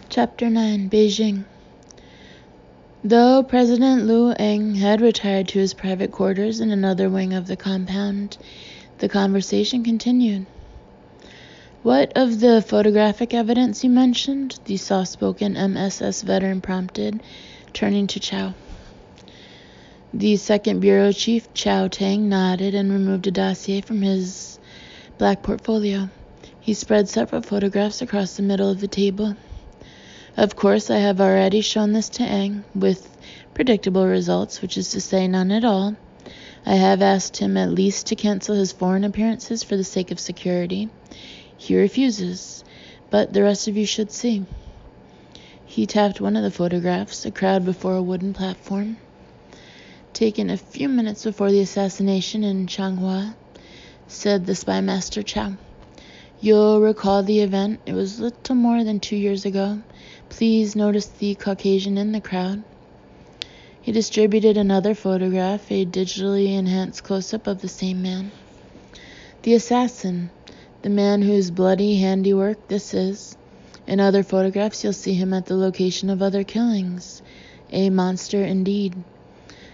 Chapter 9, Beijing. Though President Liu Eng had retired to his private quarters in another wing of the compound, the conversation continued. "What of the photographic evidence you mentioned?" the soft-spoken MSS veteran prompted, turning to Chow. The second bureau chief, Chow Tang, nodded and removed a dossier from his black portfolio. He spread several photographs across the middle of the table. "Of course, I have already shown this to Eng, with predictable results, which is to say none at all. I have asked him at least to cancel his foreign appearances for the sake of security. He refuses, but the rest of you should see." He tapped one of the photographs, a crowd before a wooden platform. "Taken a few minutes before the assassination in Changhua," said the spy master Chow. "You'll recall the event. It was little more than 2 years ago. Please notice the Caucasian in the crowd." He distributed another photograph, a digitally enhanced close-up of the same man. "The assassin, the man whose bloody handiwork this is. In other photographs you'll see him at the location of other killings. A monster indeed.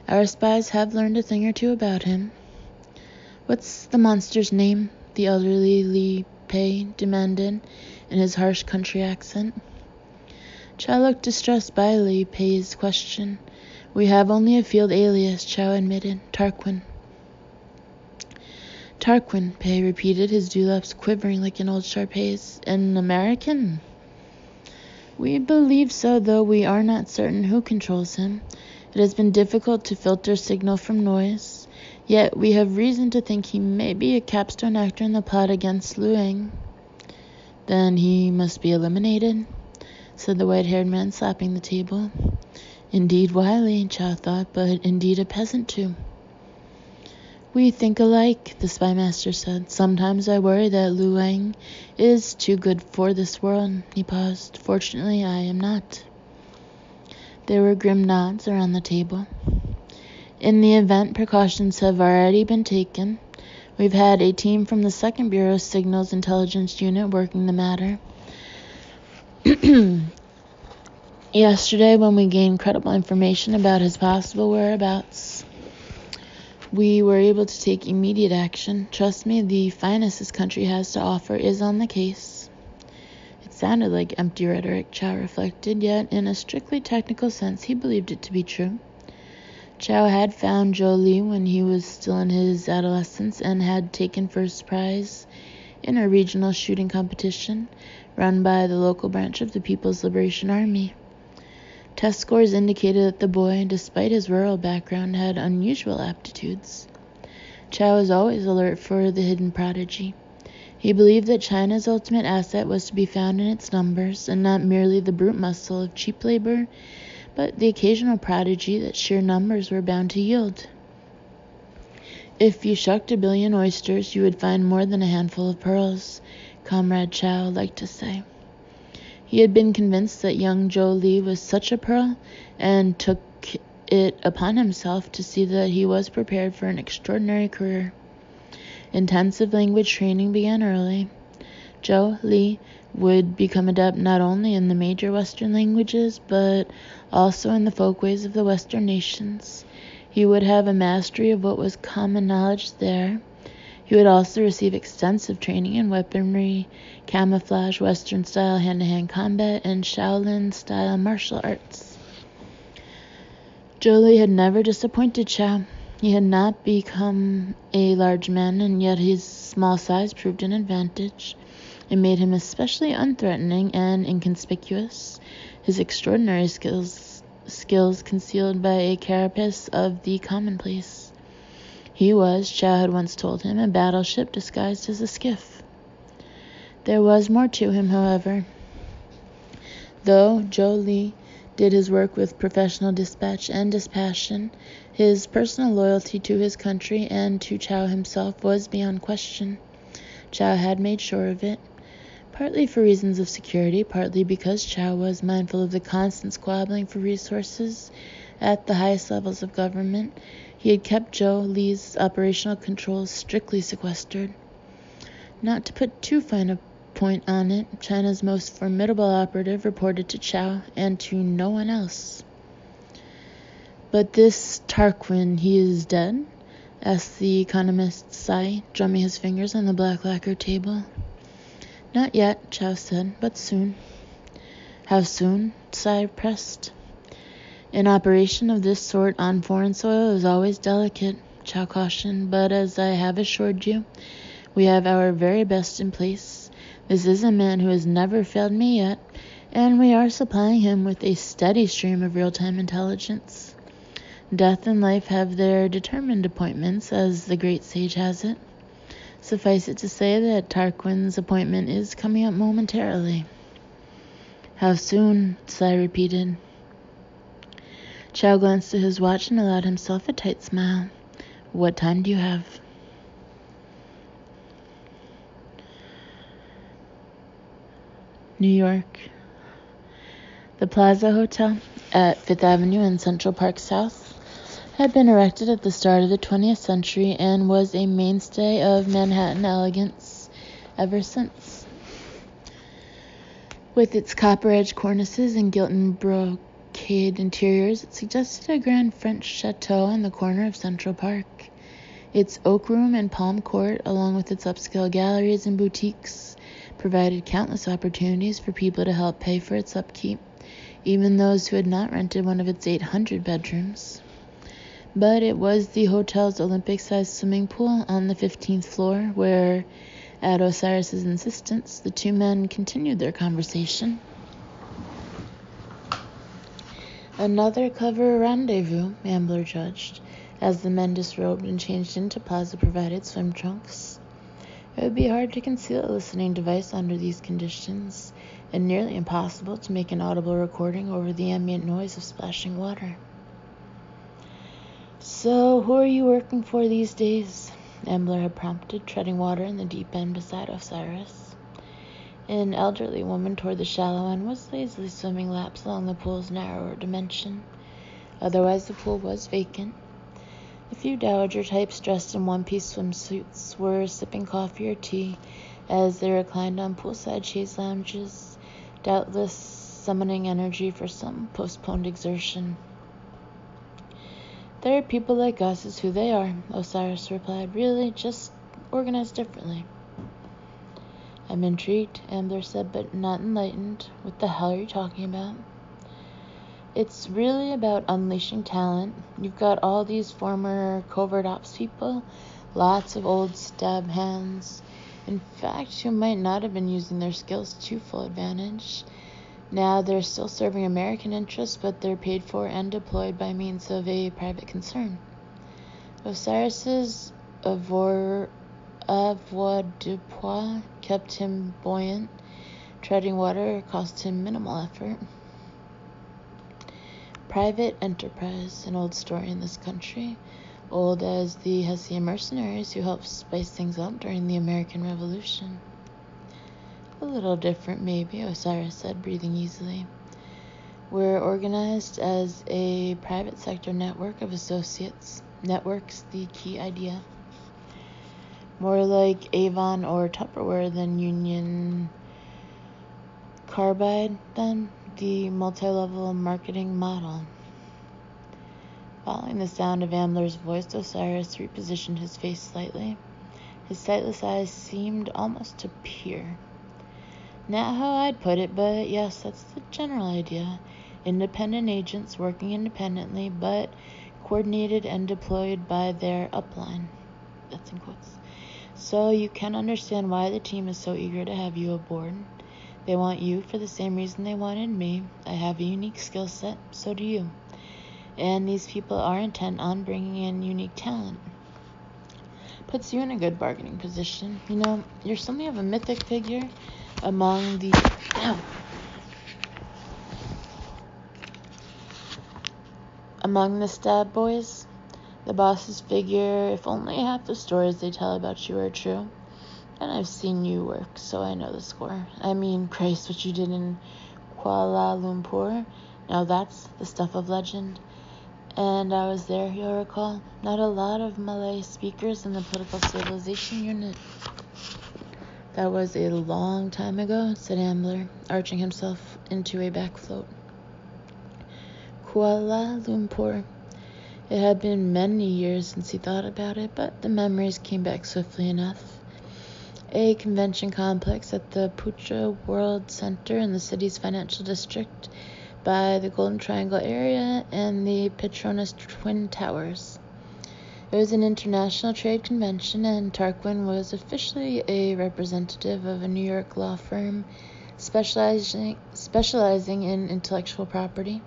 Our spies have learned a thing or two about him." "What's the monster's name?" the elderly Li Pei demanded in his harsh country accent. Chow looked distressed by Li Pei's question. "We have only a field alias," Chow admitted. "Tarquin." "Tarquin," Pei repeated, his dewlaps quivering like an old Sharpei's. "An American?" "We believe so, though we are not certain who controls him. It has been difficult to filter signal from noise. Yet we have reason to think he may be a capstone actor in the plot against Liu Eng." "Then he must be eliminated," said the white-haired man, slapping the table. Indeed wily, Chow thought, but indeed a peasant too. "We think alike," the spy master said. "Sometimes I worry that Liu Eng is too good for this world." He paused. "Fortunately, I am not." There were grim nods around the table. "In the event, precautions have already been taken. We've had a team from the 2nd Bureau Signals Intelligence Unit working the matter. Yesterday, when we gained credible information about his possible whereabouts, we were able to take immediate action. Trust me, the finest this country has to offer is on the case." It sounded like empty rhetoric, Chow reflected, yet in a strictly technical sense he believed it to be true. Chow had found Zhou Li when he was still in his adolescence and had taken first prize in a regional shooting competition run by the local branch of the People's Liberation Army. Test scores indicated that the boy, despite his rural background, had unusual aptitudes. Chow was always alert for the hidden prodigy. He believed that China's ultimate asset was to be found in its numbers, and not merely the brute muscle of cheap labor, but the occasional prodigy that sheer numbers were bound to yield. "If you shucked 1 billion oysters, you would find more than a handful of pearls," Comrade Chow liked to say. He had been convinced that young Zhou Li was such a pearl, and took it upon himself to see that he was prepared for an extraordinary career. Intensive language training began early. Zhou Li would become adept not only in the major Western languages, but also in the folkways of the Western nations. He would have a mastery of what was common knowledge there. He would also receive extensive training in weaponry, camouflage, Western-style hand-to-hand combat, and Shaolin-style martial arts. Zhou Li had never disappointed Chow. He had not become a large man, and yet his small size proved an advantage. It made him especially unthreatening and inconspicuous, his extraordinary skills concealed by a carapace of the commonplace. He was, Chow had once told him, a battleship disguised as a skiff. There was more to him, however. Though Zhou Li did his work with professional dispatch and dispassion, his personal loyalty to his country and to Chow himself was beyond question. Chow had made sure of it, partly for reasons of security, partly because Chow was mindful of the constant squabbling for resources at the highest levels of government. He had kept Zhou Li's operational controls strictly sequestered. Not to put too fine a point on it. China's most formidable operative reported to Chow and to no one else. But this Tarquin, he is dead? Asked the economist Tsai, drumming his fingers on the black lacquer table. Not yet, Chow said, but soon. How soon? Tsai pressed. An operation of this sort on foreign soil is always delicate, Chow cautioned, but as I have assured you, we have our very best in place. This is a man who has never failed me yet, and we are supplying him with a steady stream of real-time intelligence. Death and life have their determined appointments, as the great sage has it. Suffice it to say that Tarquin's appointment is coming up momentarily. How soon? Tsai repeated. Chow glanced at his watch and allowed himself a tight smile. What time do you have? New York. The Plaza Hotel at 5th Avenue and Central Park South had been erected at the start of the 20th century and was a mainstay of Manhattan elegance ever since. With its copper-edged cornices and gilt and brocade interiors, it suggested a grand French chateau on the corner of Central Park. Its oak room and palm court, along with its upscale galleries and boutiques, provided countless opportunities for people to help pay for its upkeep, even those who had not rented one of its 800 bedrooms. But it was the hotel's Olympic-sized swimming pool on the 15th floor where, at Osiris's insistence, the two men continued their conversation. Another clever rendezvous, Ambler judged, as the men disrobed and changed into Plaza-provided swim trunks. It would be hard to conceal a listening device under these conditions, and nearly impossible to make an audible recording over the ambient noise of splashing water. So, who are you working for these days? Ambler had prompted, treading water in the deep end beside Osiris. An elderly woman toward the shallow end was lazily swimming laps along the pool's narrower dimension. Otherwise, the pool was vacant. A few dowager types dressed in one-piece swimsuits were sipping coffee or tea as they reclined on poolside chaise lounges, doubtless summoning energy for some postponed exertion. There are people like us is who they are, Osiris replied. Really, just organized differently. I'm intrigued, Ambler said, but not enlightened. What the hell are you talking about? It's really about unleashing talent. You've got all these former covert ops people, lots of old stab hands, in fact, who might not have been using their skills to full advantage. Now they're still serving American interests, but they're paid for and deployed by means of a private concern. Osiris's avoir de poids kept him buoyant. Treading water cost him minimal effort. Private enterprise, an old story in this country, old as the Hessian mercenaries who helped spice things up during the American Revolution. A little different, maybe, Osiris said, breathing easily. We're organized as a private sector network of associates. Network's the key idea. More like Avon or Tupperware than Union Carbide, then, the multi-level marketing model. Following the sound of Ambler's voice, Osiris repositioned his face slightly. His sightless eyes seemed almost to peer. Not how I'd put it, but yes, that's the general idea. Independent agents working independently, but coordinated and deployed by their upline. That's in quotes. So you can understand why the team is so eager to have you aboard. They want you for the same reason they wanted me. I have a unique skill set, so do you. And these people are intent on bringing in unique talent. Puts you in a good bargaining position. You know, you're something of a mythic figure among the... Among the stab boys. The bosses figure if only half the stories they tell about you are true. And I've seen you work, so I know the score. I mean, Christ, what you did in Kuala Lumpur. Now that's the stuff of legend. And I was there, you'll recall. Not a lot of Malay speakers in the political civilization unit. That was a long time ago, said Ambler, arching himself into a back float. Kuala Lumpur. It had been many years since he thought about it, but the memories came back swiftly enough. A convention complex at the Putra World Center in the city's financial district by the Golden Triangle area and the Petronas Twin Towers. It was an international trade convention, and Tarquin was officially a representative of a New York law firm specializing in intellectual property.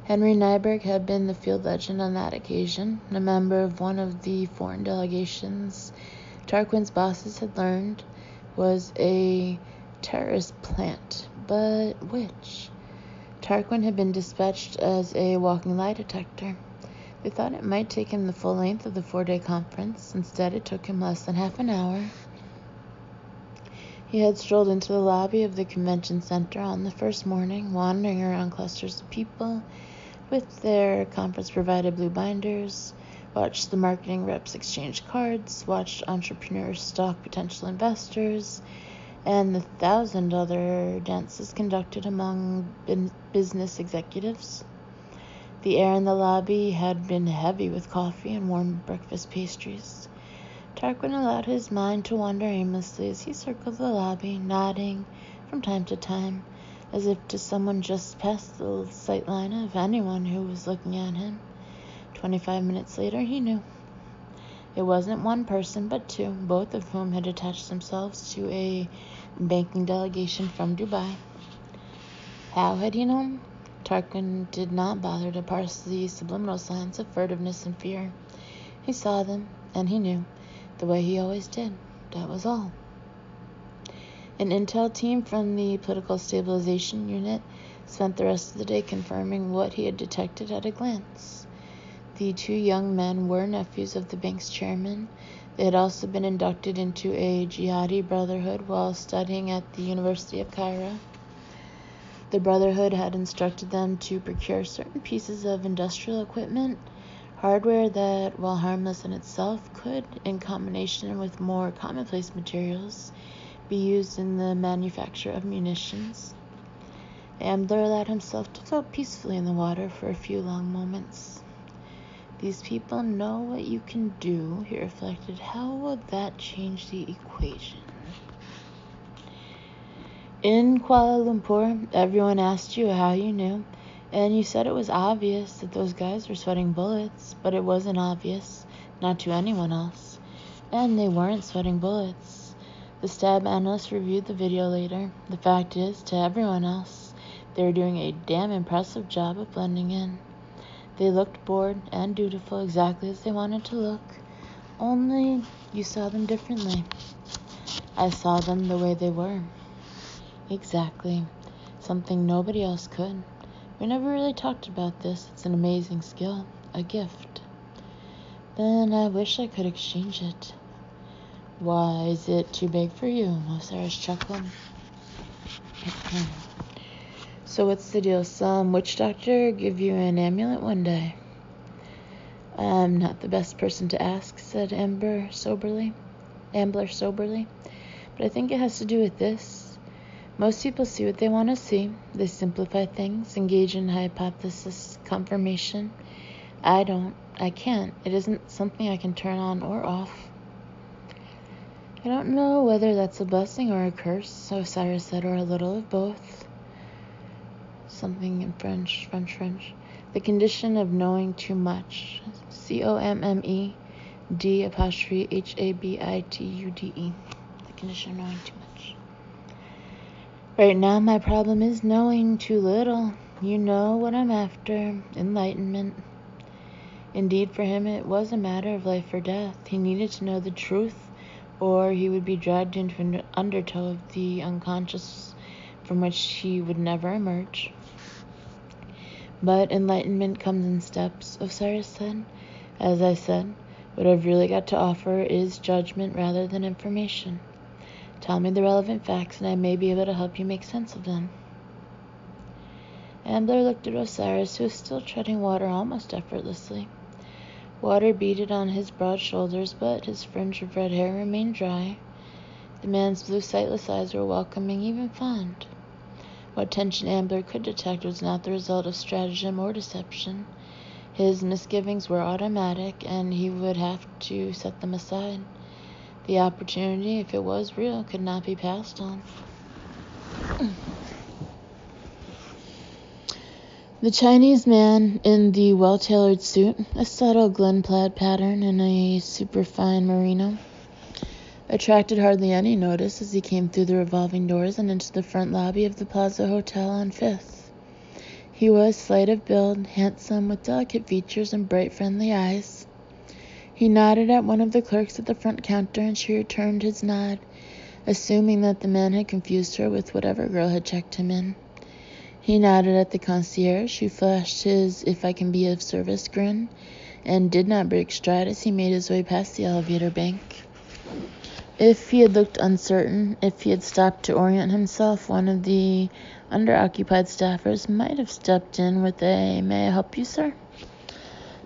Henry Nyberg had been the field legend on that occasion, a member of one of the foreign delegations Tarquin's bosses had learned was a terrorist plant, but which? Tarquin had been dispatched as a walking lie detector. They thought it might take him the full length of the 4-day conference. Instead, it took him less than half an hour. He had strolled into the lobby of the convention center on the first morning, wandering around clusters of people with their conference-provided blue binders, watched the marketing reps exchange cards, watched entrepreneurs stalk potential investors, and the 1,000 other dances conducted among business executives. The air in the lobby had been heavy with coffee and warm breakfast pastries. Tarquin allowed his mind to wander aimlessly as he circled the lobby, nodding from time to time, as if to someone just past the sightline of anyone who was looking at him. 25 minutes later, he knew. It wasn't one person, but two, both of whom had attached themselves to a banking delegation from Dubai. How had he known? Tarquin did not bother to parse the subliminal signs of furtiveness and fear. He saw them, and he knew, the way he always did. That was all. An intel team from the Political Stabilization Unit spent the rest of the day confirming what he had detected at a glance. The two young men were nephews of the bank's chairman. They had also been inducted into a jihadi brotherhood while studying at the University of Cairo. The brotherhood had instructed them to procure certain pieces of industrial equipment, hardware that, while harmless in itself, could, in combination with more commonplace materials, be used in the manufacture of munitions. Ambler allowed himself to float peacefully in the water for a few long moments. These people know what you can do, he reflected. How will that change the equation? In Kuala Lumpur, everyone asked you how you knew, and you said it was obvious that those guys were sweating bullets, but it wasn't obvious, not to anyone else. And they weren't sweating bullets. The stab analyst reviewed the video later. The fact is, to everyone else, they were doing a damn impressive job of blending in. They looked bored and dutiful exactly as they wanted to look, only you saw them differently. I saw them the way they were. Exactly. Something nobody else could. We never really talked about this. It's an amazing skill. A gift. Then I wish I could exchange it. Why, is it too big for you? Osiris chuckled. So what's the deal? Some witch doctor give you an amulet one day? I'm not the best person to ask, said Ambler soberly. But I think it has to do with this. Most people see what they want to see. They simplify things, engage in hypothesis confirmation. I don't. I can't. It isn't something I can turn on or off. I don't know whether that's a blessing or a curse, Osiris said, or a little of both. Something in French. The condition of knowing too much. COMMED''HABITUDE. The condition of knowing too much. Right now, my problem is knowing too little. You know what I'm after. Enlightenment. Indeed, for him, it was a matter of life or death. He needed to know the truth, or he would be dragged into an undertow of the unconscious from which he would never emerge. But enlightenment comes in steps, Osiris said. As I said, what I've really got to offer is judgment rather than information. Tell me the relevant facts, and I may be able to help you make sense of them. Ambler looked at Osiris, who was still treading water almost effortlessly. Water beaded on his broad shoulders, but his fringe of red hair remained dry. The man's blue, sightless eyes were welcoming, even fond. What tension Ambler could detect was not the result of stratagem or deception. His misgivings were automatic, and he would have to set them aside. The opportunity, if it was real, could not be passed on. The Chinese man in the well-tailored suit, a subtle Glen-plaid pattern and a superfine merino, attracted hardly any notice as he came through the revolving doors and into the front lobby of the Plaza Hotel on 5th. He was slight of build, handsome, with delicate features and bright, friendly eyes. He nodded at one of the clerks at the front counter, and she returned his nod, assuming that the man had confused her with whatever girl had checked him in. He nodded at the concierge, who flashed his if-I-can-be-of-service grin, and did not break stride as he made his way past the elevator bank. If he had looked uncertain, if he had stopped to orient himself, one of the underoccupied staffers might have stepped in with a, "May I help you, sir?"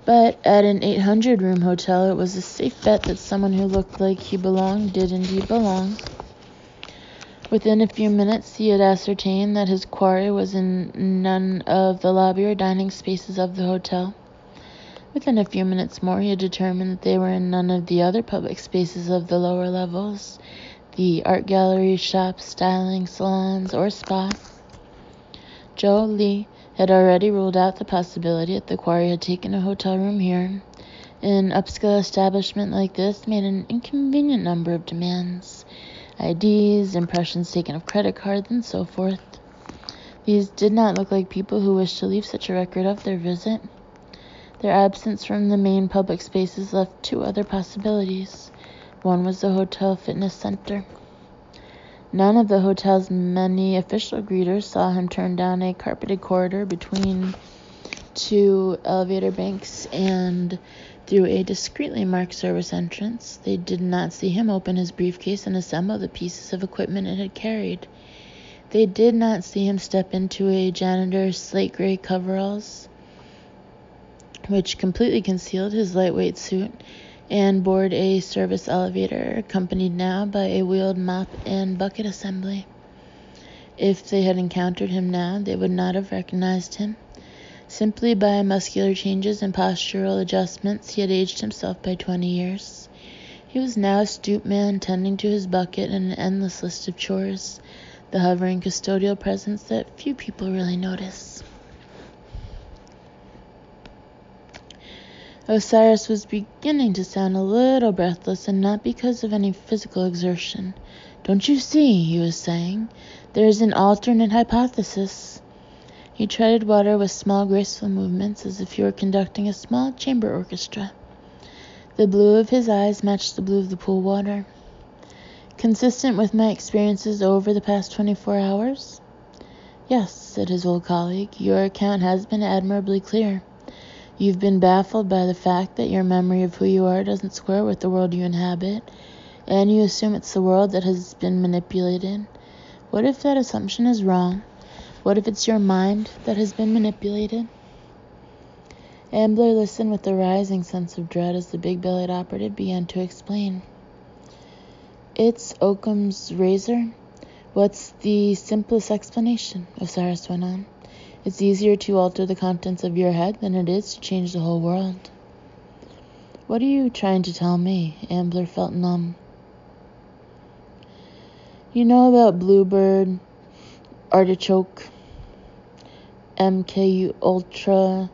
But at an 800-room hotel, it was a safe bet that someone who looked like he belonged did indeed belong. Within a few minutes, he had ascertained that his quarry was in none of the lobby or dining spaces of the hotel. Within a few minutes more, he had determined that they were in none of the other public spaces of the lower levels, the art galleries, shops, styling salons, or spa. Joe Lee had already ruled out the possibility that the quarry had taken a hotel room here. An upscale establishment like this made an inconvenient number of demands. IDs, impressions taken of credit cards, and so forth. These did not look like people who wished to leave such a record of their visit. Their absence from the main public spaces left two other possibilities. One was the hotel fitness center. None of the hotel's many official greeters saw him turn down a carpeted corridor between two elevator banks and through a discreetly marked service entrance. They did not see him open his briefcase and assemble the pieces of equipment it had carried. They did not see him step into a janitor's slate gray coveralls, which completely concealed his lightweight suit, and board a service elevator, accompanied now by a wheeled mop and bucket assembly. If they had encountered him now, they would not have recognized him. Simply by muscular changes and postural adjustments, he had aged himself by 20 years. He was now a stooped man tending to his bucket and an endless list of chores, the hovering custodial presence that few people really notice. Osiris was beginning to sound a little breathless, and not because of any physical exertion. "Don't you see," he was saying, "there is an alternate hypothesis." He treaded water with small, graceful movements, as if he were conducting a small chamber orchestra. The blue of his eyes matched the blue of the pool water. "Consistent with my experiences over the past 24 hours? "Yes," said his old colleague, "your account has been admirably clear. You've been baffled by the fact that your memory of who you are doesn't square with the world you inhabit, and you assume it's the world that has been manipulated. What if that assumption is wrong? What if it's your mind that has been manipulated?" Ambler listened with a rising sense of dread as the big-bellied operative began to explain. "It's Occam's razor. What's the simplest explanation?" Osiris went on. "It's easier to alter the contents of your head than it is to change the whole world." "What are you trying to tell me?" Ambler felt numb. "You know about Bluebird, Artichoke, MKU Ultra,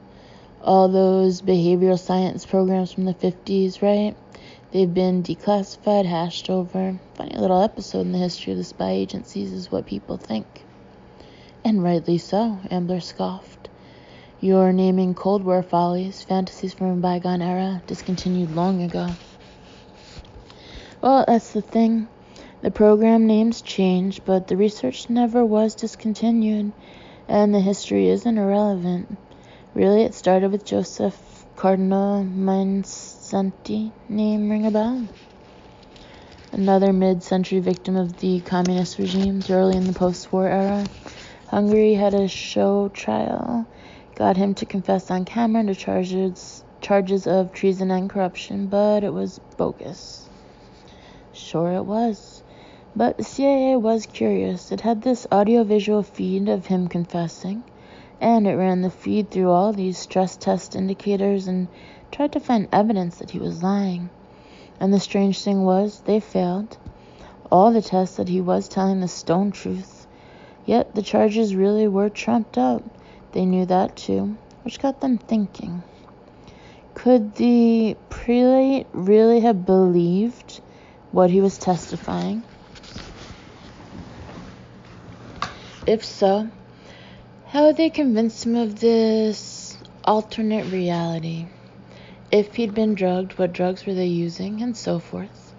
all those behavioral science programs from the 50s, right? They've been declassified, hashed over. Funny little episode in the history of the spy agencies is what people think." "And rightly so," Ambler scoffed. "You're naming Cold War follies, fantasies from a bygone era, discontinued long ago." "Well, that's the thing. The program names change, but the research never was discontinued, and the history isn't irrelevant. Really, it started with Joseph Cardinal Mindszenty. Name ring a bell? Another mid-century victim of the communist regimes early in the post-war era. Hungary had a show trial, got him to confess on camera to charges of treason and corruption, but it was bogus." "Sure it was. But the CIA was curious. It had this audio-visual feed of him confessing, and it ran the feed through all these stress test indicators and tried to find evidence that he was lying. And the strange thing was, they failed. All the tests said he was telling the stone truth. Yet the charges really were trumped up. They knew that too, which got them thinking. Could the prelate really have believed what he was testifying? If so, how had they convinced him of this alternate reality? If he'd been drugged, what drugs were they using, and so forth,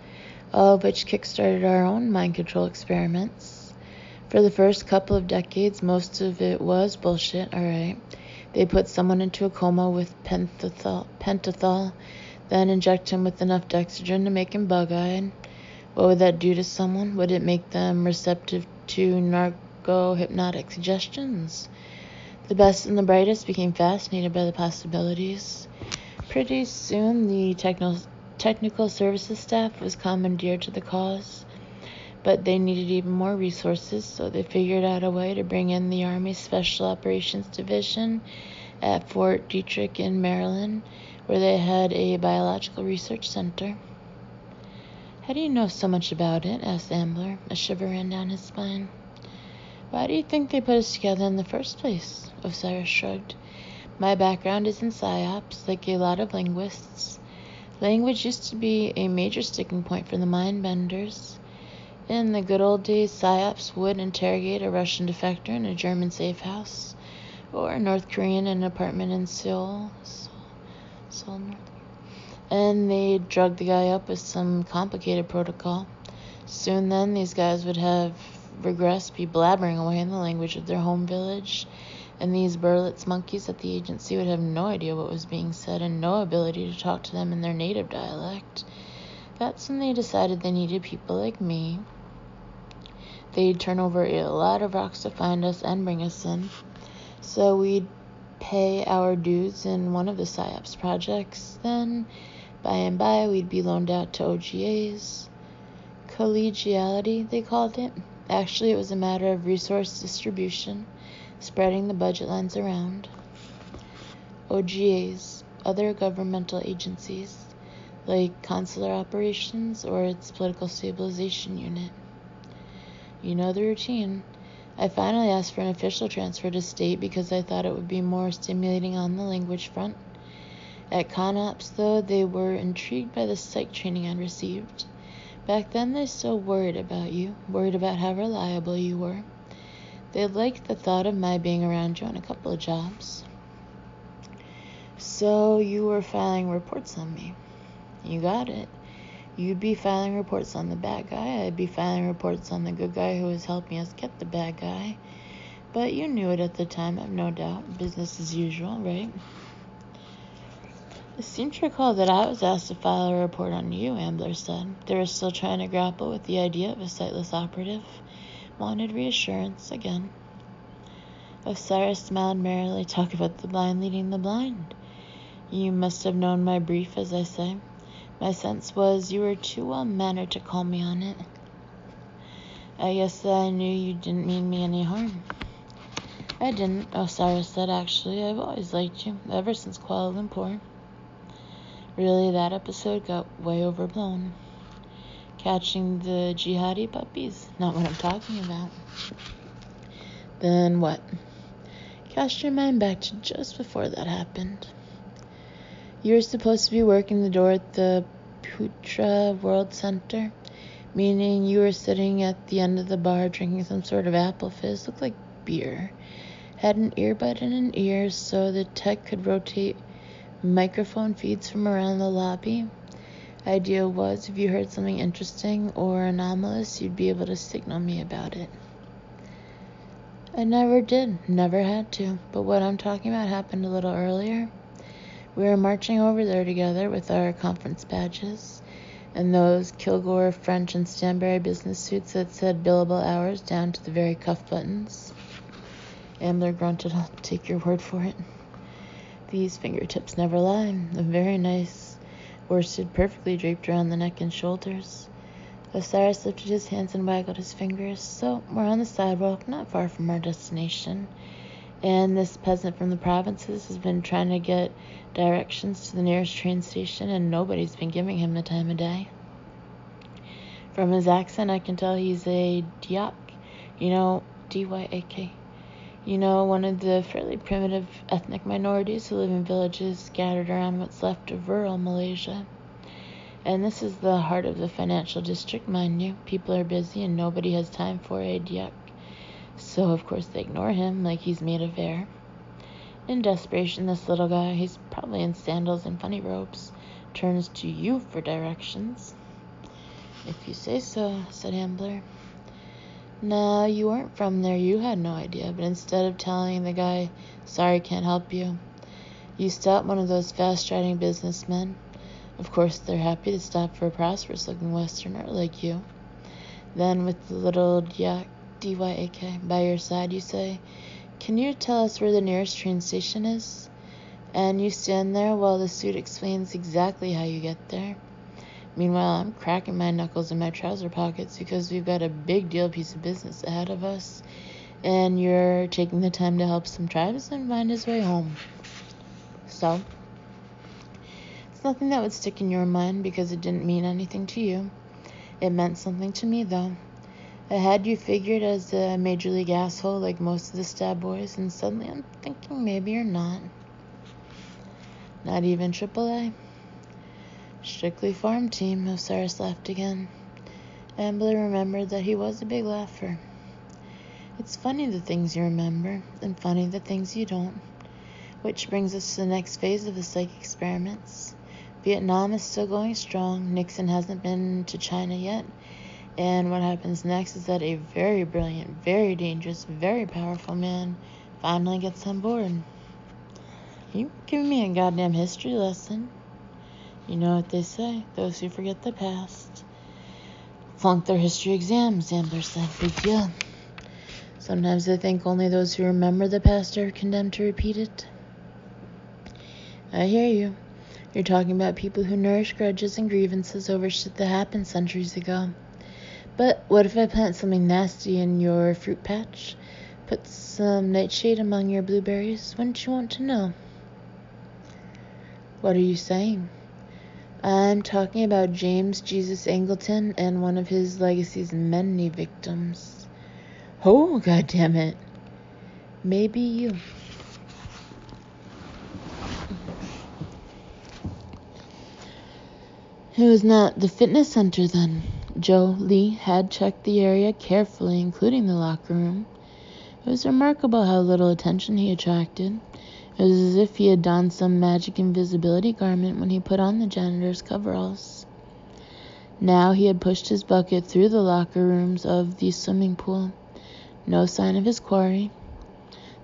all of which kickstarted our own mind control experiments. For the first couple of decades, most of it was bullshit, alright. They put someone into a coma with pentothal, then inject him with enough dexedrine to make him bug-eyed. What would that do to someone? Would it make them receptive to narco-hypnotic suggestions? The best and the brightest became fascinated by the possibilities. Pretty soon, the technical services staff was commandeered to the cause, but they needed even more resources, so they figured out a way to bring in the Army Special Operations Division at Fort Detrick in Maryland, where they had a biological research center. How do you know so much about it? Asked Ambler. A shiver ran down his spine. Why do you think they put us together in the first place? Osiris shrugged. My background is in psyops, like a lot of linguists. Language used to be a major sticking point for the mind benders. In the good old days, psyops would interrogate a Russian defector in a German safe house, or a North Korean in an apartment in Seoul, and they'd drug the guy up with some complicated protocol. Soon then, these guys would have regressed, be blabbering away in the language of their home village, and these Berlitz monkeys at the agency would have no idea what was being said and no ability to talk to them in their native dialect. That's when they decided they needed people like me. They'd turn over a lot of rocks to find us and bring us in. So we'd pay our dues in one of the PSYOPs projects. Then, by and by, we'd be loaned out to OGAs. Collegiality, they called it. Actually, it was a matter of resource distribution, spreading the budget lines around. OGAs, other governmental agencies, like consular operations or its political stabilization unit. You know the routine. I finally asked for an official transfer to state because I thought it would be more stimulating on the language front. At ConOps, though, they were intrigued by the psych training I'd received. Back then, they still worried about you, worried about how reliable you were. They liked the thought of my being around you on a couple of jobs. So you were filing reports on me. You got it. You'd be filing reports on the bad guy. I'd be filing reports on the good guy who was helping us get the bad guy. But you knew it at the time, I've no doubt. Business as usual, right? I seem to recall that I was asked to file a report on you, Ambler said. They were still trying to grapple with the idea of a sightless operative. Wanted reassurance again. Osiris smiled merrily. Talk about the blind leading the blind. You must have known my brief, as I say. My sense was you were too well-mannered to call me on it. I guess I knew you didn't mean me any harm. I didn't, Osiris said. Actually, I've always liked you, ever since Kuala Lumpur. Really, that episode got way overblown. Catching the jihadi puppies? Not what I'm talking about. Then what? Cast your mind back to just before that happened. You were supposed to be working the door at the Putra World Center, meaning you were sitting at the end of the bar drinking some sort of apple fizz, looked like beer. Had an earbud in an ear so the tech could rotate microphone feeds from around the lobby. Idea was if you heard something interesting or anomalous, you'd be able to signal me about it. I never did, never had to, but what I'm talking about happened a little earlier. We were marching over there together with our conference badges and those Kilgore French and Stanbury business suits that said billable hours down to the very cuff buttons. Ambler grunted. I'll take your word for it. These fingertips never lie. A very nice worsted, perfectly draped around the neck and shoulders. Osiris lifted his hands and waggled his fingers. So, we're on the sidewalk, not far from our destination. And this peasant from the provinces has been trying to get directions to the nearest train station, and nobody's been giving him the time of day. From his accent, I can tell he's a Dyak, D-Y-A-K. One of the fairly primitive ethnic minorities who live in villages scattered around what's left of rural Malaysia. And this is the heart of the financial district, mind you. People are busy and nobody has time for a Dyak. So, of course, they ignore him like he's made of air. In desperation, this little guy, he's probably in sandals and funny robes, turns to you for directions. If you say so, said Ambler. No, you weren't from there. You had no idea. But instead of telling the guy, sorry, can't help you, you stopped one of those fast-striding businessmen. Of course, they're happy to stop for a prosperous-looking Westerner like you. Then, with the little Dyak, D-Y-A-K, by your side, you say, can you tell us where the nearest train station is? And you stand there while the suit explains exactly how you get there. Meanwhile, I'm cracking my knuckles in my trouser pockets because we've got a big deal piece of business ahead of us, and you're taking the time to help some tribesman find his way home. So, it's nothing that would stick in your mind because it didn't mean anything to you. It meant something to me, though. I had you figured as a major league asshole like most of the stab boys, and suddenly I'm thinking maybe you're not. Not even AAA. Strictly farm team, Osiris laughed again. Ambler remembered that he was a big laugher. It's funny the things you remember, and funny the things you don't. Which brings us to the next phase of the psych experiments. Vietnam is still going strong. Nixon hasn't been to China yet. And what happens next is that a very brilliant, very dangerous, very powerful man finally gets on board. You giving me a goddamn history lesson. You know what they say, those who forget the past flunk their history exams, Ambler said. Big deal. Sometimes I think only those who remember the past are condemned to repeat it. I hear you. You're talking about people who nourish grudges and grievances over shit that happened centuries ago. But what if I plant something nasty in your fruit patch? Put some nightshade among your blueberries? Wouldn't you want to know? What are you saying? I'm talking about James Jesus Angleton and one of his legacy's many victims. Oh, goddammit. Maybe you. It was not the fitness center then. Joe Lee had checked the area carefully, including the locker room. It was remarkable how little attention he attracted. It was as if he had donned some magic invisibility garment when he put on the janitor's coveralls. Now he had pushed his bucket through the locker rooms of the swimming pool. No sign of his quarry.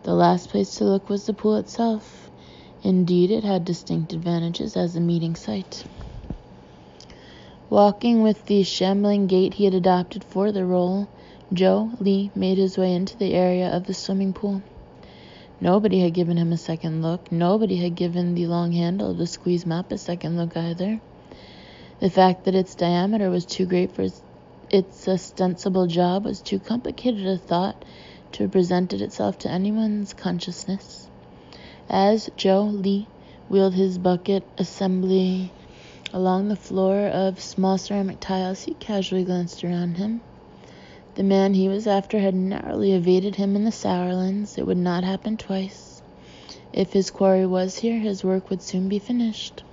The last place to look was the pool itself. Indeed, it had distinct advantages as a meeting site. Walking with the shambling gait he had adopted for the role, Joe Lee made his way into the area of the swimming pool. Nobody had given him a second look. Nobody had given the long handle of the squeeze mop a second look either. The fact that its diameter was too great for its ostensible job was too complicated a thought to have presented itself to anyone's consciousness. As Joe Lee wheeled his bucket assembly along the floor of small ceramic tiles, he casually glanced around him. The man he was after had narrowly evaded him in the Sourlands. It would not happen twice. If his quarry was here, his work would soon be finished.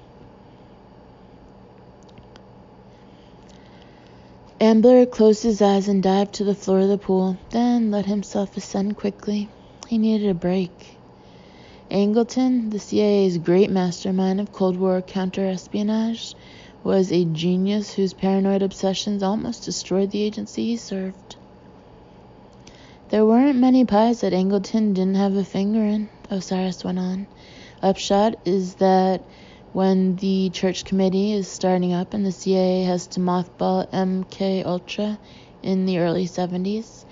Ambler closed his eyes and dived to the floor of the pool, then let himself ascend quickly. He needed a break. Angleton, the CIA's great mastermind of Cold War counter-espionage, was a genius whose paranoid obsessions almost destroyed the agency he served. There weren't many pies that Angleton didn't have a finger in, Osiris went on. Upshot is that when the church committee is starting up and the CIA has to mothball MK Ultra in the early 70s,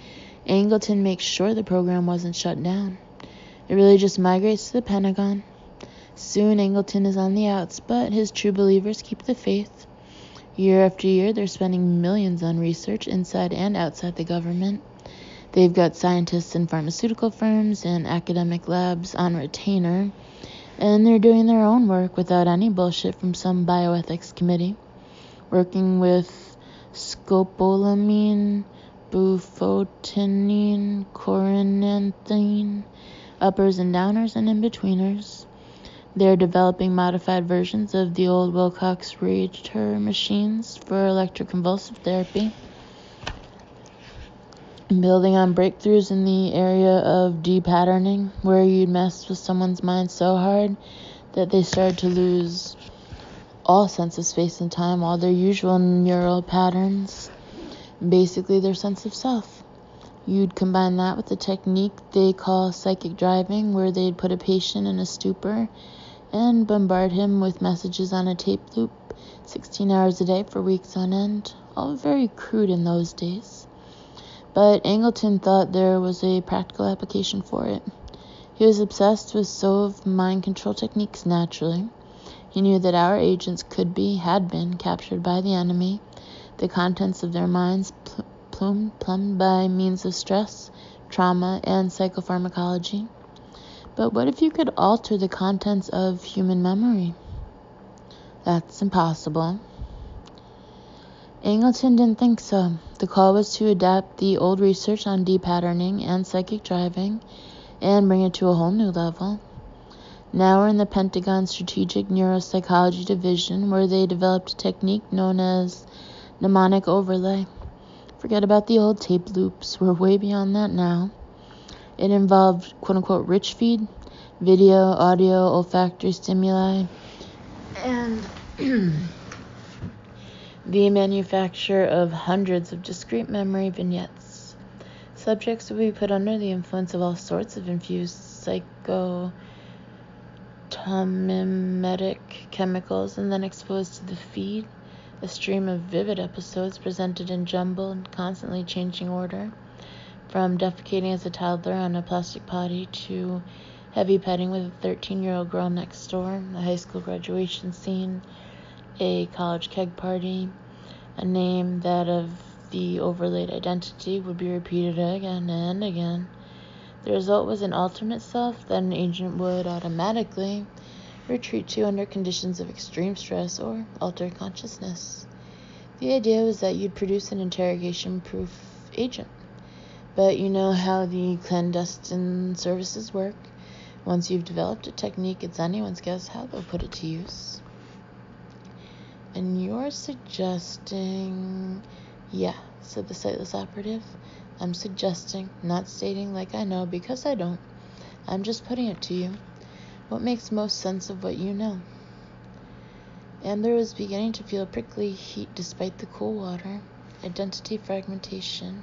Angleton makes sure the program wasn't shut down. It really just migrates to the Pentagon. Soon Angleton is on the outs, but his true believers keep the faith. Year after year, they're spending millions on research inside and outside the government. They've got scientists in pharmaceutical firms and academic labs on retainer, and they're doing their own work without any bullshit from some bioethics committee, working with scopolamine, bufotenine, corinanthine, uppers and downers and in-betweeners. They're developing modified versions of the old Wilcox Reader machines for electroconvulsive therapy, building on breakthroughs in the area of de-patterning, where you'd mess with someone's mind so hard that they started to lose all sense of space and time, all their usual neural patterns, basically their sense of self. You'd combine that with a technique they call psychic driving, where they'd put a patient in a stupor and bombard him with messages on a tape loop 16 hours a day for weeks on end. All very crude in those days. But Angleton thought there was a practical application for it. He was obsessed with Sove mind control techniques naturally. He knew that our agents had been captured by the enemy, the contents of their minds plumbed by means of stress, trauma, and psychopharmacology. But what if you could alter the contents of human memory? That's impossible. Angleton didn't think so. The call was to adapt the old research on de-patterning and psychic driving and bring it to a whole new level. Now we're in the Pentagon Strategic Neuropsychology Division, where they developed a technique known as mnemonic overlay. Forget about the old tape loops. We're way beyond that now. It involved quote-unquote rich feed, video, audio, olfactory stimuli, and the manufacture of hundreds of discrete memory vignettes. Subjects will be put under the influence of all sorts of infused psychotomimetic chemicals and then exposed to the feed, a stream of vivid episodes presented in jumbled, constantly changing order, from defecating as a toddler on a plastic potty to heavy petting with a 13-year-old girl next door, a high school graduation scene, a college keg party, a name that of the overlaid identity would be repeated again and again. The result was an alternate self that an agent would automatically retreat to under conditions of extreme stress or altered consciousness. The idea was that you'd produce an interrogation-proof agent. But you know how the clandestine services work. Once you've developed a technique, it's anyone's guess how they'll put it to use. And you're suggesting... Yeah, said the sightless operative. I'm suggesting, not stating like I know, because I don't. I'm just putting it to you. What makes most sense of what you know? Ambler was beginning to feel prickly heat despite the cool water. Identity fragmentation.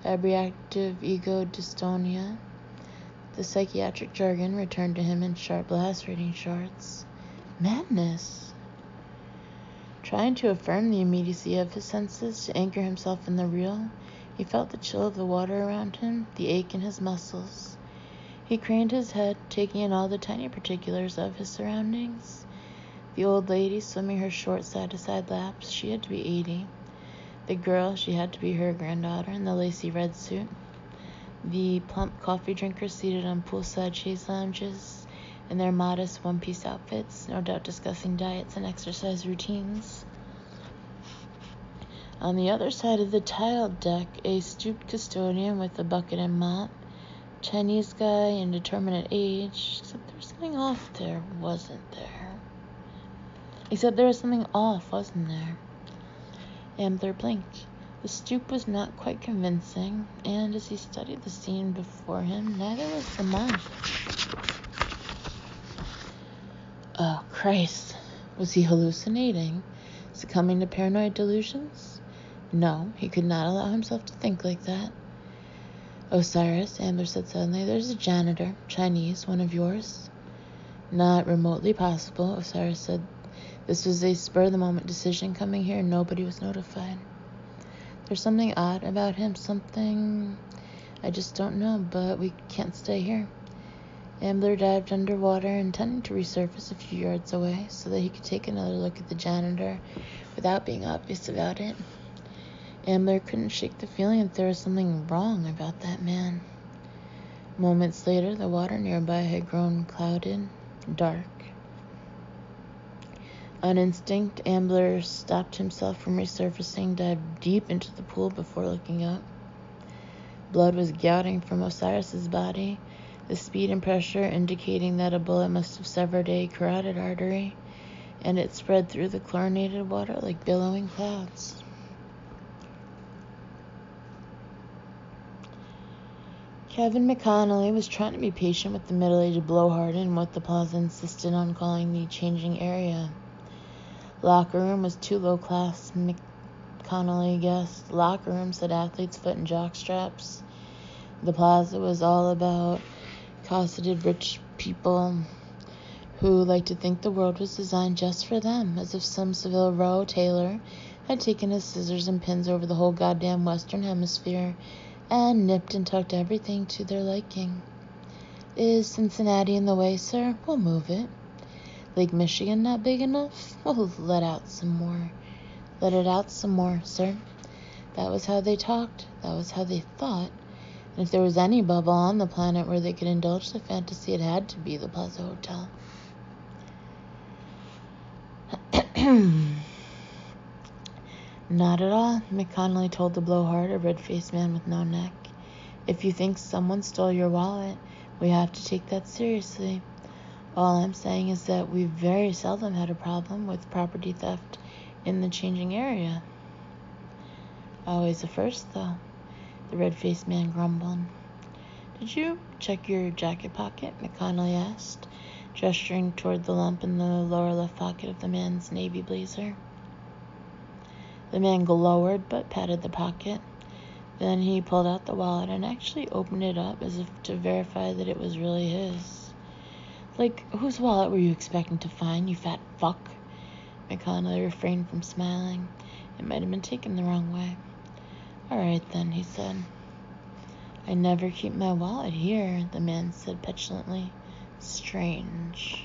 Abreactive ego dystonia. The psychiatric jargon returned to him in sharp lacerating shards. Madness. Trying to affirm the immediacy of his senses, to anchor himself in the real, he felt the chill of the water around him, the ache in his muscles. He craned his head, taking in all the tiny particulars of his surroundings. The old lady swimming her short side-to-side laps, she had to be 80. The girl, she had to be her granddaughter in the lacy red suit. The plump coffee drinkers seated on poolside chaise lounges in their modest one-piece outfits, no doubt discussing diets and exercise routines. On the other side of the tiled deck, a stooped custodian with a bucket and mop, Chinese guy, indeterminate age, except there was something off there, wasn't there? Ambler blinked. The stoop was not quite convincing, and as he studied the scene before him, neither was the monk. Oh, Christ. Was he hallucinating? Succumbing to paranoid delusions? No, he could not allow himself to think like that. Osiris, Ambler said suddenly, there's a janitor, Chinese, one of yours. Not remotely possible, Osiris said. This was a spur-of-the-moment decision. Coming here, nobody was notified. There's something odd about him, something I just don't know, but we can't stay here. Ambler dived underwater, intending to resurface a few yards away so that he could take another look at the janitor without being obvious about it. Ambler couldn't shake the feeling that there was something wrong about that man. Moments later, the water nearby had grown clouded, dark. On instinct, Ambler stopped himself from resurfacing, dived deep into the pool before looking up. Blood was gouting from Osiris's body, the speed and pressure indicating that a bullet must have severed a carotid artery, and it spread through the chlorinated water like billowing clouds. Kevin McConnelly was trying to be patient with the middle-aged blowhard and what the plaza insisted on calling the changing area. Locker room was too low class, McConnelly guessed. Locker rooms had athlete's foot and jock straps. The plaza was all about cosseted rich people who liked to think the world was designed just for them, as if some Seville Row tailor had taken his scissors and pins over the whole goddamn Western Hemisphere and nipped and tucked everything to their liking. Is Cincinnati in the way, sir? We'll move it. Lake Michigan not big enough? We'll let it out some more, sir. That was how they talked. That was how they thought. And if there was any bubble on the planet where they could indulge the fantasy, it had to be the Plaza Hotel. Not at all, McConnelly told the blowhard, a red-faced man with no neck. If you think someone stole your wallet, we have to take that seriously. All I'm saying is that we very seldom had a problem with property theft in the changing area. Always a first, though, the red-faced man grumbled. Did you check your jacket pocket? McConnelly asked, gesturing toward the lump in the lower left pocket of the man's navy blazer. The man glowered but patted the pocket. Then he pulled out the wallet and actually opened it up as if to verify that it was really his. Like, whose wallet were you expecting to find, you fat fuck? McConnelly refrained from smiling. It might have been taken the wrong way. All right, then, he said. I never keep my wallet here, the man said petulantly. Strange.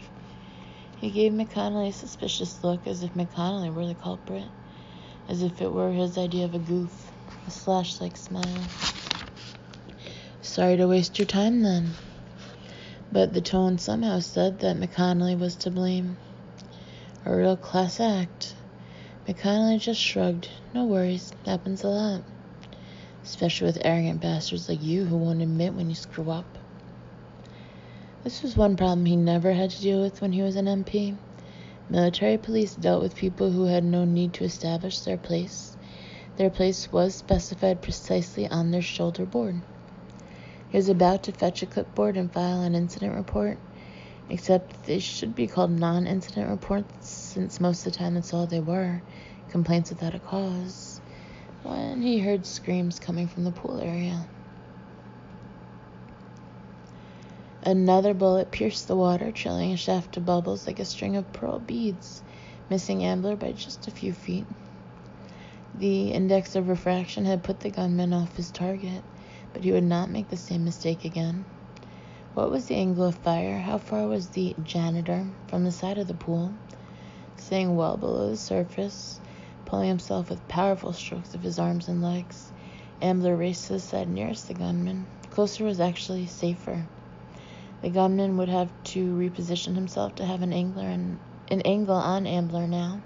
He gave McConnelly a suspicious look, as if McConnelly were the culprit, as if it were his idea of a goof, a slash-like smile. Sorry to waste your time, then. But the tone somehow said that McConnelly was to blame. A real class act. McConnelly just shrugged. No worries, happens a lot. Especially with arrogant bastards like you who won't admit when you screw up. This was one problem he never had to deal with when he was an MP. Military police dealt with people who had no need to establish their place. Their place was specified precisely on their shoulder board. He was about to fetch a clipboard and file an incident report, except they should be called non-incident reports, since most of the time that's all they were, complaints without a cause, when he heard screams coming from the pool area. Another bullet pierced the water, trailing a shaft of bubbles like a string of pearl beads, missing Ambler by just a few feet. The index of refraction had put the gunman off his target, but he would not make the same mistake again. What was the angle of fire? How far was the janitor from the side of the pool? Staying well below the surface, pulling himself with powerful strokes of his arms and legs, Ambler raced to the side nearest the gunman. Closer was actually safer. The gunman would have to reposition himself to have an angle on Ambler now.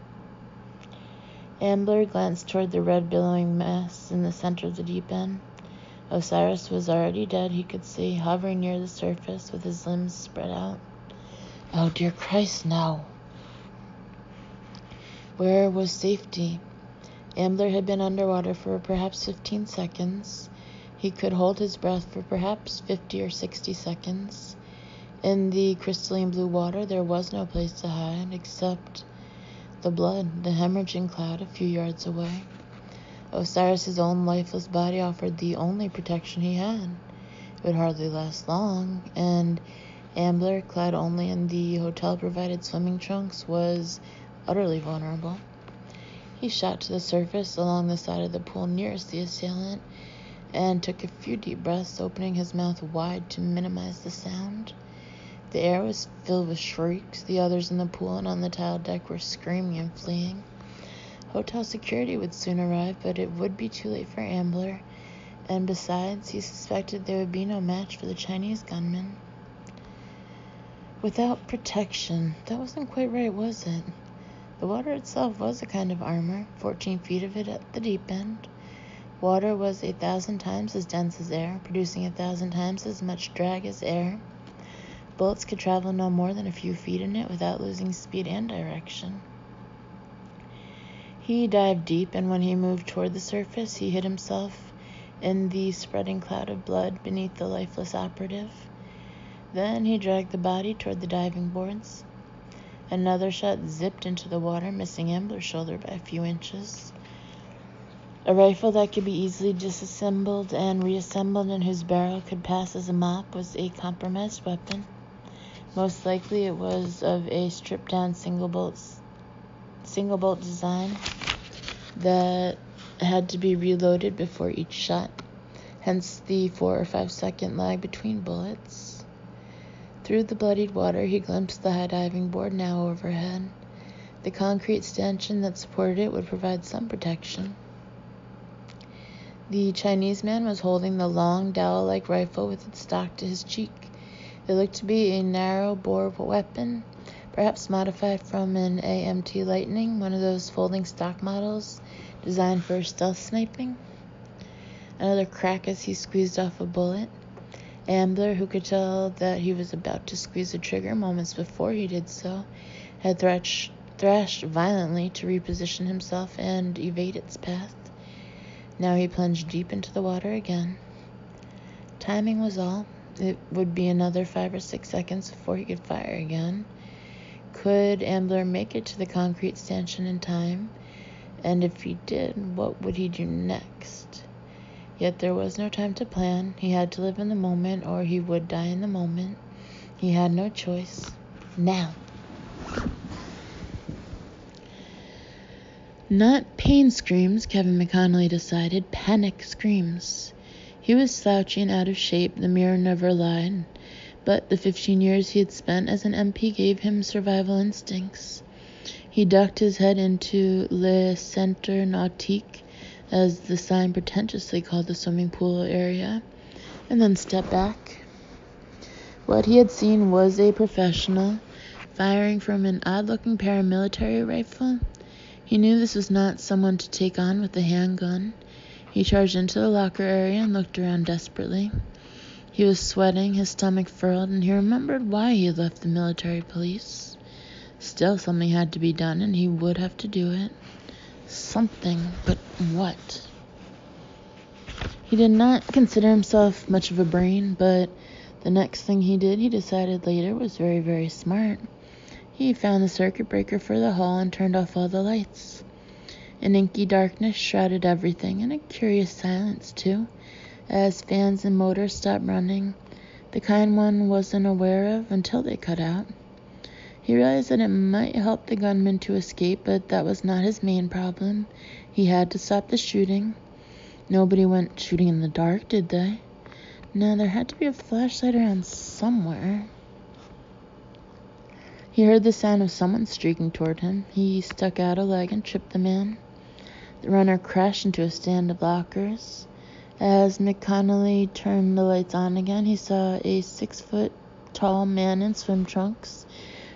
Ambler glanced toward the red billowing mass in the center of the deep end. Osiris was already dead, he could see, hovering near the surface with his limbs spread out. Oh, dear Christ, no. Where was safety? Ambler had been underwater for perhaps 15 seconds. He could hold his breath for perhaps 50 or 60 seconds. In the crystalline blue water, there was no place to hide except the blood, the hemorrhaging cloud a few yards away. Osiris's own lifeless body offered the only protection he had. It would hardly last long, and Ambler, clad only in the hotel-provided swimming trunks, was utterly vulnerable. He shot to the surface along the side of the pool nearest the assailant and took a few deep breaths, opening his mouth wide to minimize the sound. The air was filled with shrieks. The others in the pool and on the tiled deck were screaming and fleeing. Hotel security would soon arrive, but it would be too late for Ambler, and besides, he suspected there would be no match for the Chinese gunman. Without protection, that wasn't quite right, was it? The water itself was a kind of armor, 14 feet of it at the deep end. Water was 1,000 times as dense as air, producing 1,000 times as much drag as air. Bullets could travel no more than a few feet in it without losing speed and direction. He dived deep, and when he moved toward the surface, he hid himself in the spreading cloud of blood beneath the lifeless operative. Then he dragged the body toward the diving boards. Another shot zipped into the water, missing Ambler's shoulder by a few inches. A rifle that could be easily disassembled and reassembled and whose barrel could pass as a mop was a compromised weapon. Most likely it was of a stripped-down single bolt design that had to be reloaded before each shot, hence the 4 or 5 second lag between bullets. Through the bloodied water, he glimpsed the high diving board now overhead. The concrete stanchion that supported it would provide some protection. The Chinese man was holding the long, dowel-like rifle with its stock to his cheek. It looked to be a narrow-bore weapon, perhaps modified from an AMT Lightning, one of those folding stock models designed for stealth sniping. Another crack as he squeezed off a bullet. Ambler, who could tell that he was about to squeeze the trigger moments before he did so, had thrashed violently to reposition himself and evade its path. Now he plunged deep into the water again. Timing was all. It would be another 5 or 6 seconds before he could fire again. Could Ambler make it to the concrete stanchion in time? And if he did, what would he do next? Yet there was no time to plan. He had to live in the moment, or he would die in the moment. He had no choice. Now. Not pain screams, Kevin McConnelly decided. Panic screams. He was slouchy and out of shape. The mirror never lied. But the 15 years he had spent as an MP gave him survival instincts. He ducked his head into Le Centre Nautique, as the sign pretentiously called the swimming pool area, and then stepped back. What he had seen was a professional firing from an odd-looking paramilitary rifle. He knew this was not someone to take on with a handgun. He charged into the locker area and looked around desperately. He was sweating, his stomach furrowed, and he remembered why he had left the military police. Still, something had to be done, and he would have to do it. Something, but what? He did not consider himself much of a brain, but the next thing he did, he decided later, was very, very smart. He found the circuit breaker for the hall and turned off all the lights. An inky darkness shrouded everything, and a curious silence, too, as fans and motors stopped running, the kind one wasn't aware of until they cut out. He realized that it might help the gunman to escape, but that was not his main problem. He had to stop the shooting. Nobody went shooting in the dark, did they? No, there had to be a flashlight around somewhere. He heard the sound of someone streaking toward him. He stuck out a leg and tripped the man. The runner crashed into a stand of lockers. As McConnelly turned the lights on again, he saw a 6-foot-tall man in swim trunks,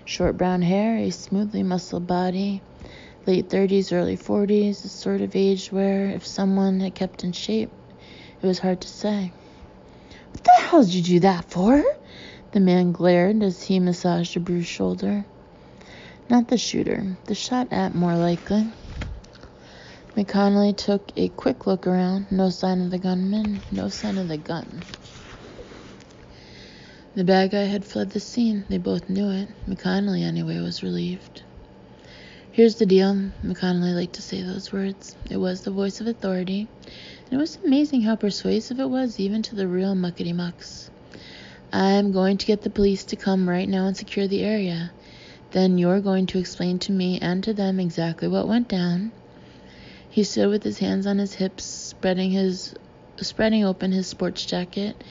short brown hair, a smoothly muscled body, late 30s, early 40s, the sort of age where, if someone had kept in shape, it was hard to say. "What the hell did you do that for?" The man glared as he massaged a bruised shoulder. Not the shooter, the shot at, more likely. McConnelly took a quick look around. No sign of the gunman, no sign of the gun. The bad guy had fled the scene. They both knew it. McConnelly, anyway, was relieved. "Here's the deal," McConnelly liked to say those words. It was the voice of authority, and it was amazing how persuasive it was even to the real muckety-mucks. "I'm going to get the police to come right now and secure the area. Then you're going to explain to me and to them exactly what went down." He stood with his hands on his hips, spreading open his sports jacket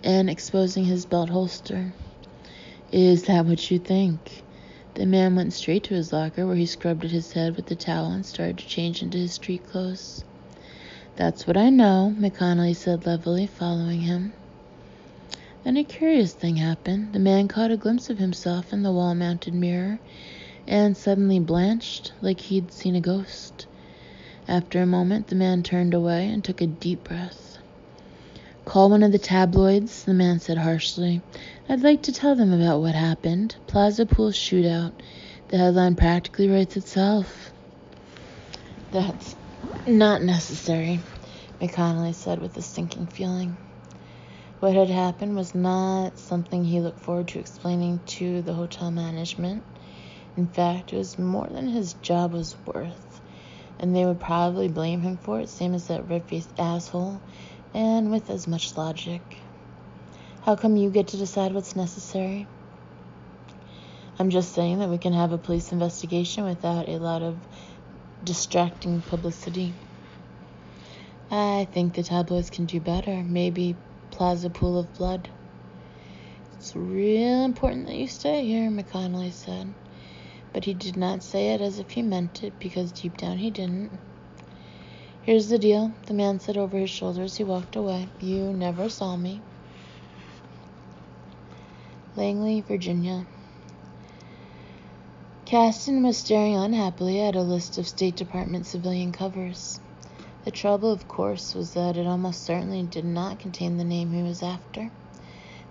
and exposing his belt holster. Is that what you think? The man went straight to his locker, where he scrubbed at his head with the towel and started to change into his street clothes. That's what I know, McConnelly said levelly, following him. Then a curious thing happened. The man caught a glimpse of himself in the wall-mounted mirror and suddenly blanched like he'd seen a ghost. After a moment, the man turned away and took a deep breath. Call one of the tabloids, the man said harshly. I'd like to tell them about what happened. Plaza Pool shootout. The headline practically writes itself. That's not necessary, McConnelly said with a sinking feeling. What had happened was not something he looked forward to explaining to the hotel management. In fact, it was more than his job was worth, and they would probably blame him for it, same as that red-faced asshole, and with as much logic. How come you get to decide what's necessary? I'm just saying that we can have a police investigation without a lot of distracting publicity. I think the tabloids can do better. Maybe Plaza Pool of Blood. It's real important that you stay here, McConnelly said. But he did not say it as if he meant it, because deep down he didn't. Here's the deal, the man said over his shoulder as he walked away. You never saw me. Langley, Virginia. Caston was staring unhappily at a list of State Department civilian covers. The trouble, of course, was that it almost certainly did not contain the name he was after.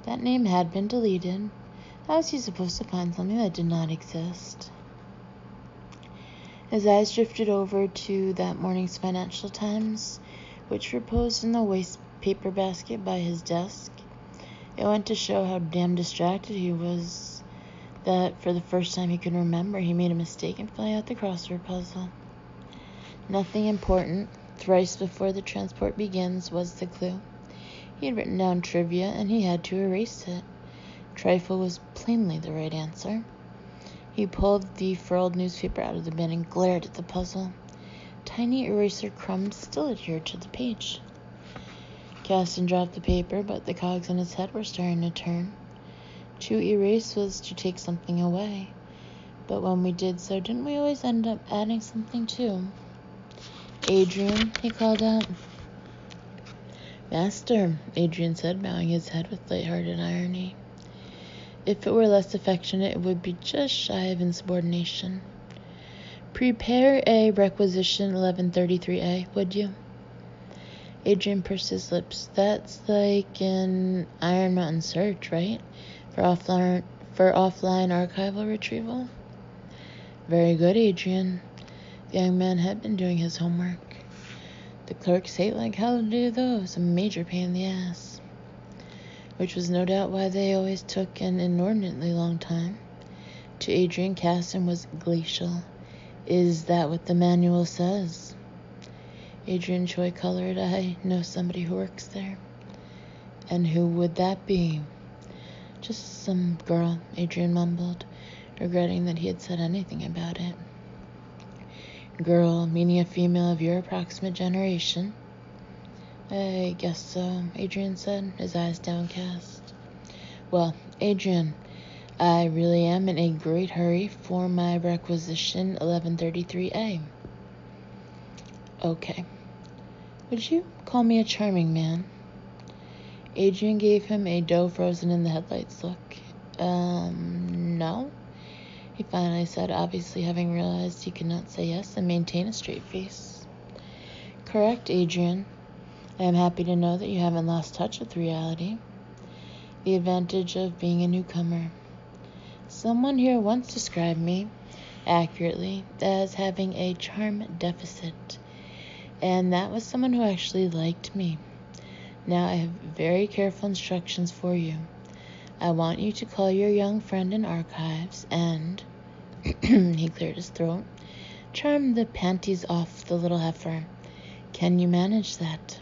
That name had been deleted. How was he supposed to find something that did not exist? His eyes drifted over to that morning's Financial Times, which reposed in the waste paper basket by his desk. It went to show how damn distracted he was, that for the first time he could remember, he made a mistake in filling out the crossword puzzle. Nothing important, thrice before the transport begins, was the clue. He had written down trivia, and he had to erase it. Trifle was plainly the right answer. He pulled the furled newspaper out of the bin and glared at the puzzle. Tiny eraser crumbs still adhered to the page. Caston dropped the paper, but the cogs in his head were starting to turn. To erase was to take something away. But when we did so, didn't we always end up adding something too? Adrian, he called out. Master, Adrian said, bowing his head with light-hearted irony. If it were less affectionate, it would be just shy of insubordination. Prepare a requisition 1133A, would you? Adrian pursed his lips. That's like an Iron Mountain search, right? For offline archival retrieval? Very good, Adrian. The young man had been doing his homework. The clerks hate like hell to do those, a major pain in the ass. Which was no doubt why they always took an inordinately long time. To Adrian, Caston was glacial. Is that what the manual says? Adrian Choi colored. I know somebody who works there. And who would that be? Just some girl, Adrian mumbled, regretting that he had said anything about it. Girl, meaning a female of your approximate generation? I guess so, Adrian said, his eyes downcast. Well, Adrian, I really am in a great hurry for my requisition 1133A. Okay. Would you call me a charming man? Adrian gave him a doe frozen in the headlights look. No, he finally said, obviously having realized he could not say yes and maintain a straight face. Correct, Adrian. I am happy to know that you haven't lost touch with reality. The advantage of being a newcomer. Someone here once described me, accurately, as having a charm deficit. And that was someone who actually liked me. Now I have very careful instructions for you. I want you to call your young friend in archives and, he cleared his throat, charm the panties off the little heifer. Can you manage that?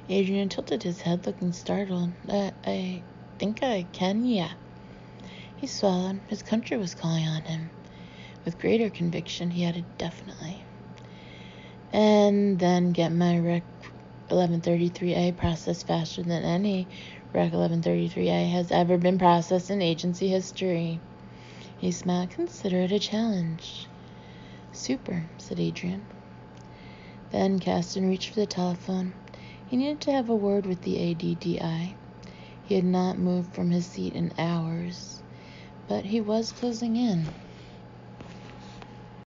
Adrian tilted his head, looking startled. I think I can, yeah. He swallowed. His country was calling on him. With greater conviction, he added, definitely. And then get my rec 1133A processed faster than any Rec 1133A has ever been processed in agency history. He smiled. Consider it a challenge. Super, said Adrian. Then Caston reached for the telephone. He needed to have a word with the ADDI. He had not moved from his seat in hours, but he was closing in.